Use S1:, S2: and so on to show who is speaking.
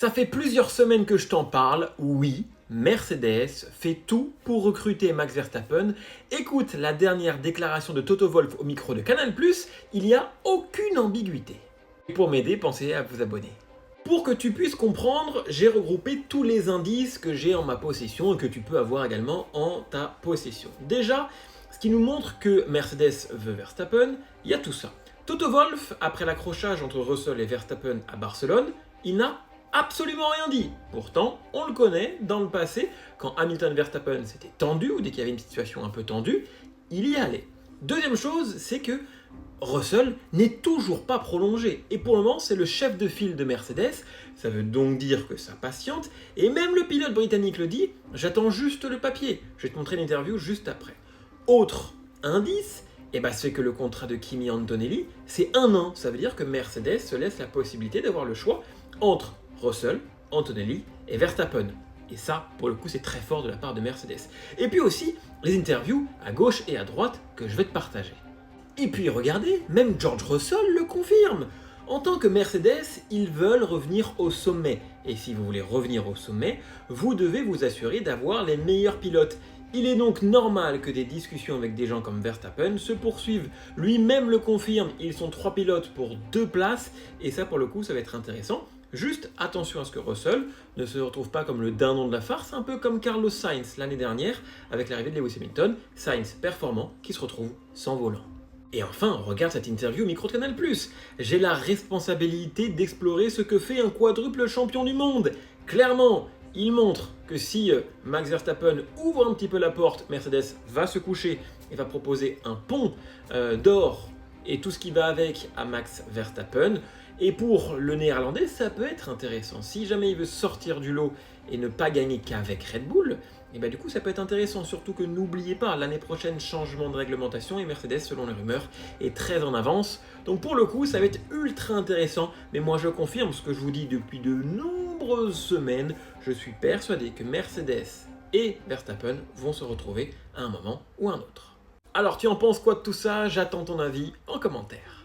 S1: Ça fait plusieurs semaines que je t'en parle, oui, Mercedes fait tout pour recruter Max Verstappen. Écoute la dernière déclaration de Toto Wolff au micro de Canal+, il n'y a aucune ambiguïté. Et pour m'aider, pensez à vous abonner. Pour que tu puisses comprendre, j'ai regroupé tous les indices que j'ai en ma possession et que tu peux avoir également en ta possession. Déjà, ce qui nous montre que Mercedes veut Verstappen, il y a tout ça. Toto Wolff, après l'accrochage entre Russell et Verstappen à Barcelone, il n'a absolument rien dit. Pourtant, on le connaît, dans le passé, quand Hamilton et Verstappen s'étaient tendus, ou dès qu'il y avait une situation un peu tendue, il y allait. Deuxième chose, c'est que Russell n'est toujours pas prolongé. Et pour le moment, c'est le chef de file de Mercedes. Ça veut donc dire que ça patiente. Et même le pilote britannique le dit, j'attends juste le papier. Je vais te montrer l'interview juste après. Autre indice, c'est que le contrat de Kimi Antonelli, c'est 1 an. Ça veut dire que Mercedes se laisse la possibilité d'avoir le choix entre Russell, Antonelli et Verstappen. Et ça, pour le coup, c'est très fort de la part de Mercedes. Et puis aussi, les interviews à gauche et à droite que je vais te partager. Et puis regardez, même George Russell le confirme. En tant que Mercedes, ils veulent revenir au sommet. Et si vous voulez revenir au sommet, vous devez vous assurer d'avoir les meilleurs pilotes. Il est donc normal que des discussions avec des gens comme Verstappen se poursuivent. Lui-même le confirme, ils sont 3 pilotes pour 2 places. Et ça, pour le coup, ça va être intéressant. Juste attention à ce que Russell ne se retrouve pas comme le dindon de la farce, un peu comme Carlos Sainz l'année dernière avec l'arrivée de Lewis Hamilton. Sainz performant qui se retrouve sans volant. Et enfin, regarde cette interview au micro de Canal+. J'ai la responsabilité d'explorer ce que fait un quadruple champion du monde. Clairement, il montre que si Max Verstappen ouvre un petit peu la porte, Mercedes va se coucher et va proposer un pont d'or et tout ce qui va avec à Max Verstappen. Et pour le néerlandais, ça peut être intéressant. Si jamais il veut sortir du lot et ne pas gagner qu'avec Red Bull, et du coup ça peut être intéressant, surtout que n'oubliez pas, l'année prochaine changement de réglementation et Mercedes selon les rumeurs est très en avance. Donc pour le coup ça va être ultra intéressant, mais moi je confirme ce que je vous dis depuis de nombreuses semaines, je suis persuadé que Mercedes et Verstappen vont se retrouver à un moment ou un autre. Alors tu en penses quoi de tout ça? J'attends ton avis en commentaire.